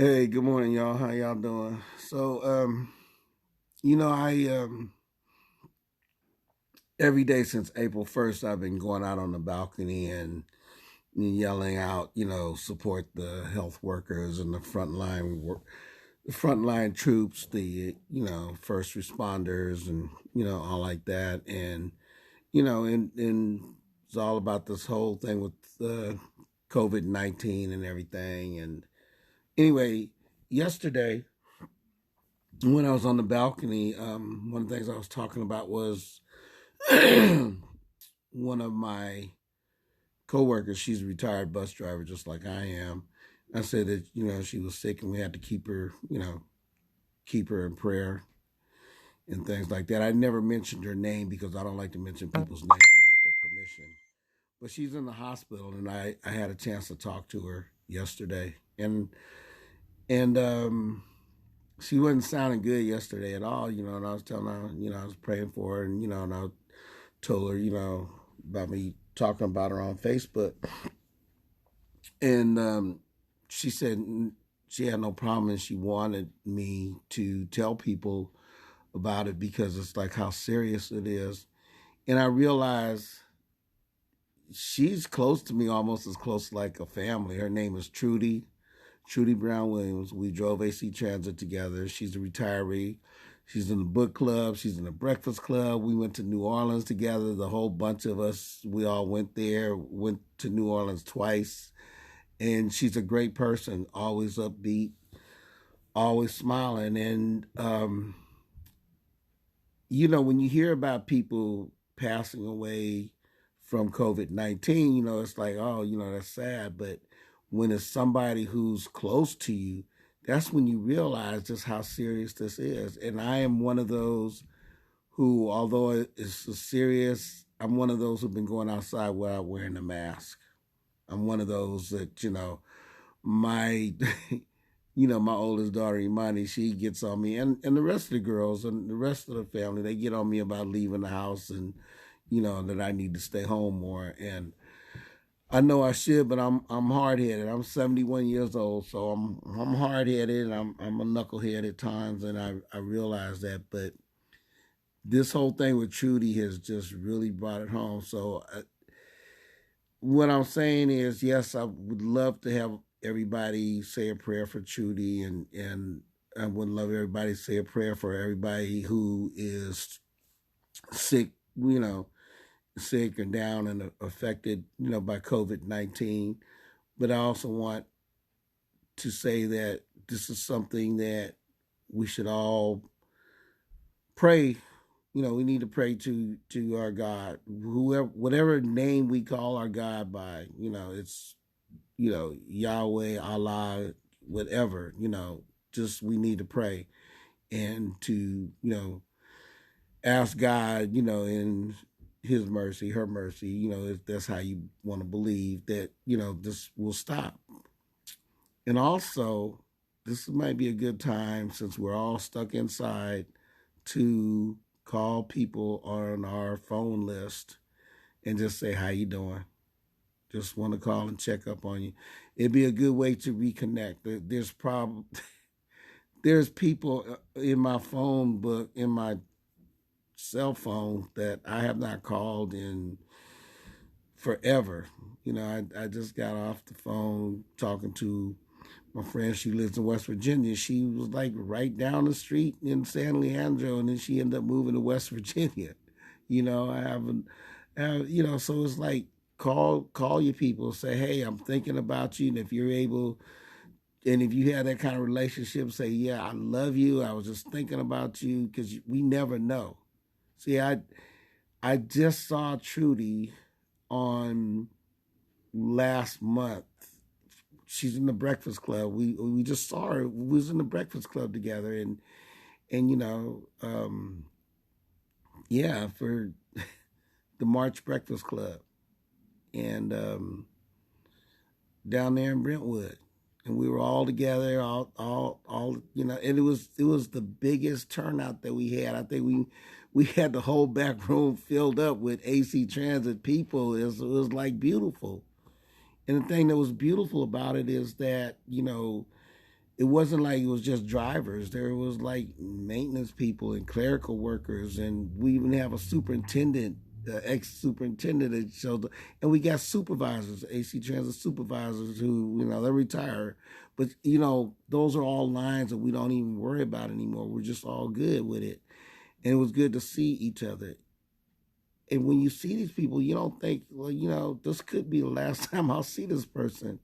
Hey, good morning, y'all. How y'all doing? I every day since April 1st, I've been going out on the balcony and yelling out, support the health workers and the the frontline troops, the first responders, and all like that. And it's all about this whole thing with COVID-19 and everything. And anyway, yesterday when I was on the balcony, one of the things I was talking about was one of my coworkers. She's a retired bus driver, just like I am. I said that she was sick and we had to keep her in prayer and things like that. I never mentioned her name because I don't like to mention people's names without their permission. But she's in the hospital, and I had a chance to talk to her yesterday, and she wasn't sounding good yesterday at all, and I was telling her, I was praying for her, and I told her, about me talking about her on Facebook. And she said she had no problem and she wanted me to tell people about it because it's like how serious it is. And I realized she's close to me, almost as close like a family. Her name is Trudy Brown Williams. We drove AC Transit together. She's a retiree. She's in the book club. She's in the breakfast club. We went to New Orleans together. The whole bunch of us, we all went there, went to New Orleans twice. And she's a great person, always upbeat, always smiling. And when you hear about people passing away from COVID-19, it's like, oh, that's sad. But when it's somebody who's close to you, that's when you realize just how serious this is. And I am one of those who, although it's serious, I'm one of those who've been going outside without wearing a mask. I'm one of those that, my my oldest daughter Imani, she gets on me, and the rest of the girls and the rest of the family, they get on me about leaving the house and that I need to stay home more. And I know I should, but I'm hard headed. I'm 71 years old, so I'm hard headed. I'm a knucklehead at times, and I realize that. But this whole thing with Trudy has just really brought it home. What I'm saying is, yes, I would love to have everybody say a prayer for Trudy, and I would love everybody to say a prayer for everybody who is sick, sick and down and affected, by COVID-19. But I also want to say that this is something that we should all pray. We need to pray to our God, whoever, whatever name we call our God by. It's Yahweh, Allah, whatever. Just we need to pray and to ask God, in His mercy, her mercy. If that's how you want to believe that, this will stop. And also, this might be a good time since we're all stuck inside to call people on our phone list and just say how you doing. Just want to call and check up on you. It'd be a good way to reconnect. There's people in my phone book, in my cell phone, that I have not called in forever. I just got off the phone talking to my friend. She lives in West Virginia. She was like right down the street in San Leandro, and then she ended up moving to West Virginia. I haven't, so it's like call your people, say, hey, I'm thinking about you, and if you're able, and if you have that kind of relationship, say, yeah, I love you. I was just thinking about you because we never know. See, I just saw Trudy on last month. She's in the Breakfast Club. We just saw her. We was in the Breakfast Club together, and yeah, for the March Breakfast Club, and down there in Brentwood, and we were all together, all, and it was the biggest turnout that we had. I think we had the whole back room filled up with AC Transit people. It was like beautiful. And the thing that was beautiful about it is that it wasn't like it was just drivers. There was like maintenance people and clerical workers, and we even have a superintendent, ex-superintendent that showed up. And we got supervisors, AC Transit supervisors who, they're retired. But, those are all lines that we don't even worry about anymore. We're just all good with it. And it was good to see each other. And when you see these people, you don't think, well, this could be the last time I'll see this person.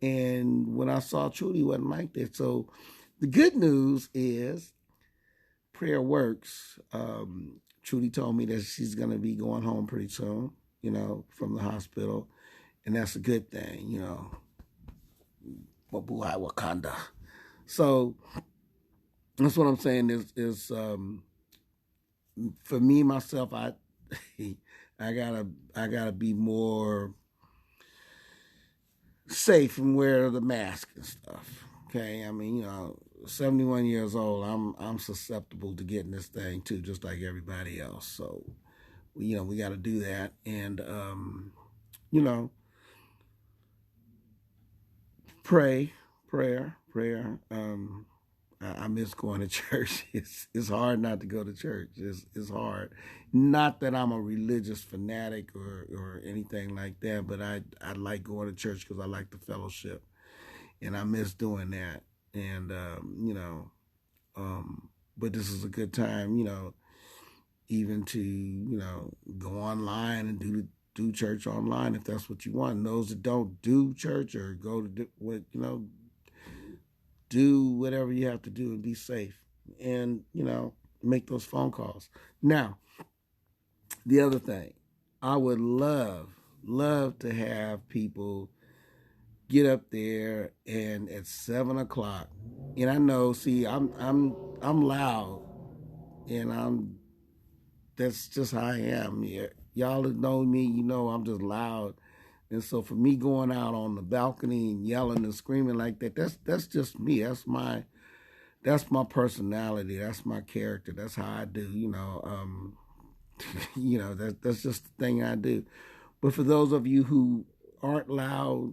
And when I saw Trudy, it wasn't like that. So the good news is prayer works. Trudy told me that she's going to be going home pretty soon, from the hospital. And that's a good thing, Mabuhay Wakanda. So that's what I'm saying is for me, myself, I gotta be more safe and wear the mask and stuff. Okay, I mean, 71 years old, I'm susceptible to getting this thing too, just like everybody else. So, we got to do that, and prayer. I miss going to church. It's hard not to go to church. It's hard. Not that I'm a religious fanatic or anything like that, but I like going to church because I like the fellowship, and I miss doing that. And but this is a good time, even to go online and do church online if that's what you want. And those that don't do church or go to do whatever you have to do and be safe, and make those phone calls. Now, the other thing, I would love to have people get up there and at 7 o'clock, and I know, see, I'm loud, and that's just how I am. Y'all that know me, I'm just loud. And so for me going out on the balcony and yelling and screaming like that, that's just me. That's my personality. That's my character. That's how I do. That's just the thing I do. But for those of you who aren't loud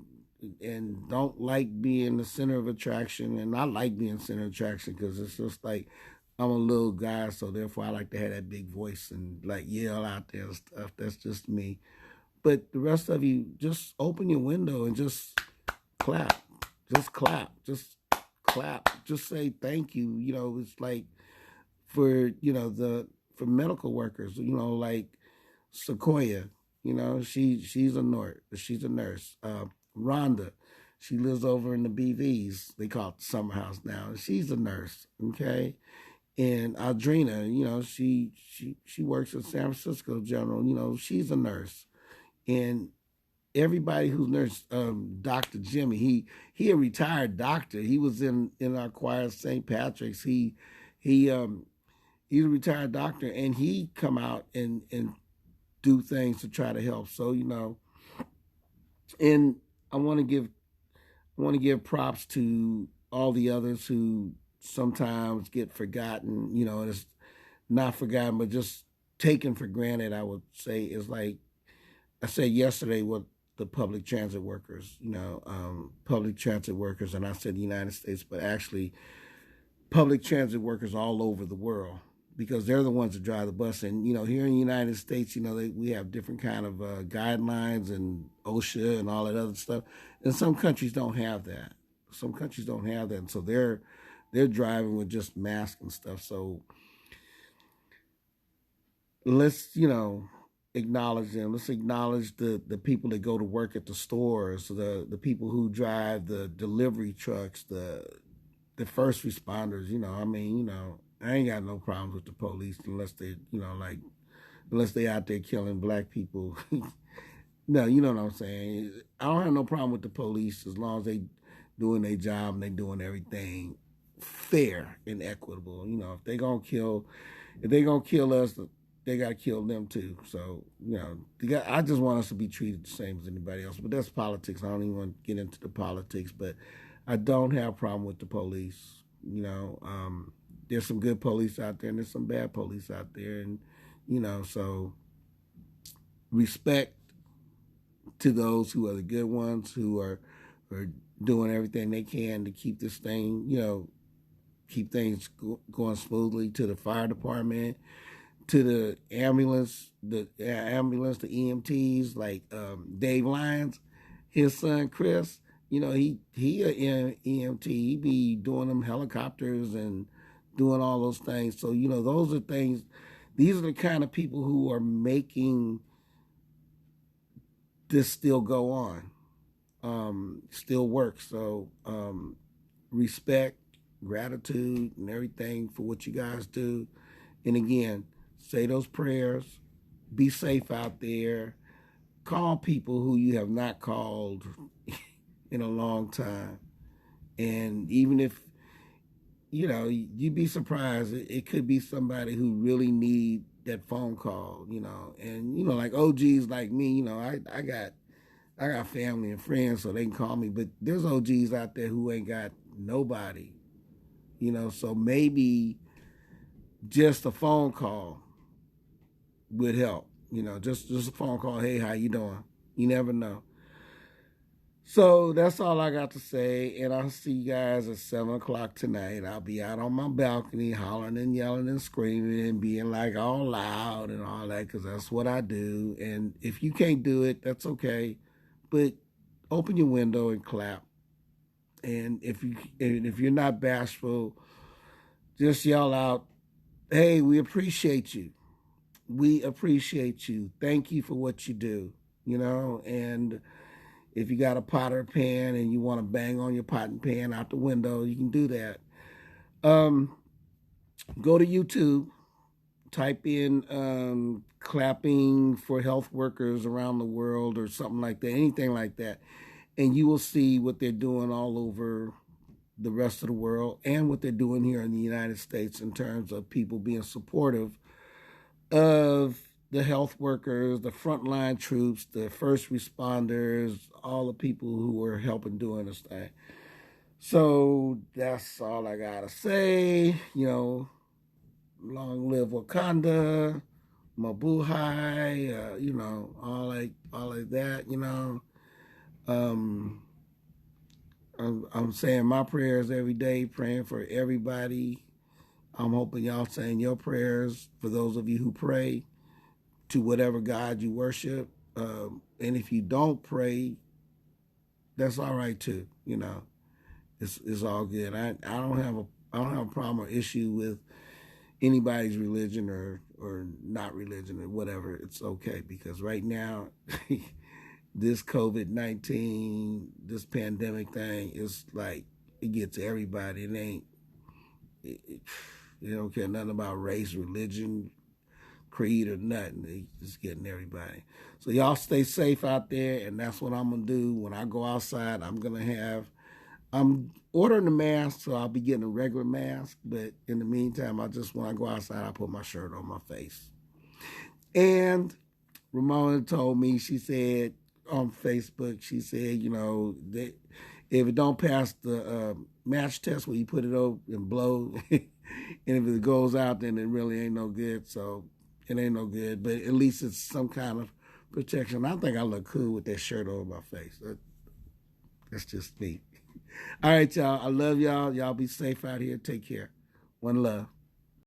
and don't like being the center of attraction, and I like being center of attraction because it's just like I'm a little guy, so therefore I like to have that big voice and like yell out there and stuff. That's just me. But the rest of you, just open your window and just clap. Just clap. Just clap. Just say thank you. It's like for, for medical workers, like Sequoia, she's a nurse. Rhonda, she lives over in the BVs. They call it the summer house now. She's a nurse, okay? And Audrina, she works at San Francisco General. She's a nurse. And everybody who's nurse, Dr. Jimmy, he a retired doctor. He was in our choir at St. Patrick's. He's a retired doctor, and he come out and do things to try to help. So and I want to give props to all the others who sometimes get forgotten. And it's not forgotten, but just taken for granted. I would say is like I said yesterday with the public transit workers, and I said the United States, but actually public transit workers all over the world, because they're the ones that drive the bus. And, here in the United States, we have different kind of guidelines and OSHA and all that other stuff. And some countries don't have that. And so they're driving with just masks and stuff. So let's, acknowledge them. Let's acknowledge the people that go to work at the stores, the people who drive the delivery trucks, the first responders. I ain't got no problems with the police unless they, unless they out there killing black people. No, you know what I'm saying. I don't have no problem with the police as long as they doing their job and they doing everything fair and equitable. If they gonna kill us, they got to kill them too. So, I just want us to be treated the same as anybody else. But that's politics. I don't even want to get into the politics. But I don't have a problem with the police. There's some good police out there and there's some bad police out there. And, so respect to those who are the good ones, who are doing everything they can to keep this thing, keep things going smoothly, to the fire department, to the ambulance, the EMTs, like Dave Lyons, his son Chris. He a EMT. He be doing them helicopters and doing all those things. So those are things. These are the kind of people who are making this still go on, still work. So respect, gratitude, and everything for what you guys do. And again, say those prayers. Be safe out there. Call people who you have not called in a long time. And even if, you'd be surprised. It could be somebody who really need that phone call, And, like OGs like me, I got family and friends so they can call me. But there's OGs out there who ain't got nobody, So maybe just a phone call would help. Just a phone call. Hey, how you doing? You never know. So that's all I got to say, and I'll see you guys at 7 o'clock tonight. I'll be out on my balcony hollering and yelling and screaming and being like all loud and all that, because that's what I do. And if you can't do it, that's okay, but open your window and clap. And if you're not bashful, just yell out, "Hey, we appreciate you. We appreciate you. Thank you for what you do." And if you got a pot or a pan and you want to bang on your pot and pan out the window, you can do that. Go to YouTube, type in clapping for health workers around the world or something like that, anything like that, and you will see what they're doing all over the rest of the world and what they're doing here in the United States in terms of people being supportive of the health workers, the frontline troops, the first responders, all the people who are helping doing this thing. So that's all I gotta say. Long live Wakanda, Mabuhay, all like that. I'm saying my prayers every day, praying for everybody. I'm hoping y'all saying your prayers for those of you who pray to whatever God you worship. And if you don't pray, that's all right too. It's all good. I don't have a problem or issue with anybody's religion or not religion or whatever. It's okay, because right now this COVID-19, this pandemic thing is like, it gets everybody. They don't care nothing about race, religion, creed, or nothing. They just getting everybody. So y'all stay safe out there, and that's what I'm gonna do when I go outside. I'm ordering a mask, so I'll be getting a regular mask. But in the meantime, when I go outside, I put my shirt on my face. And Ramona told me, she said on Facebook, she said, if it don't pass the match test where you put it over and blow, and if it goes out, then it really ain't no good. So it ain't no good, but at least it's some kind of protection. I think I look cool with that shirt over my face. That's just me. All right, y'all. I love y'all. Y'all be safe out here. Take care. One love.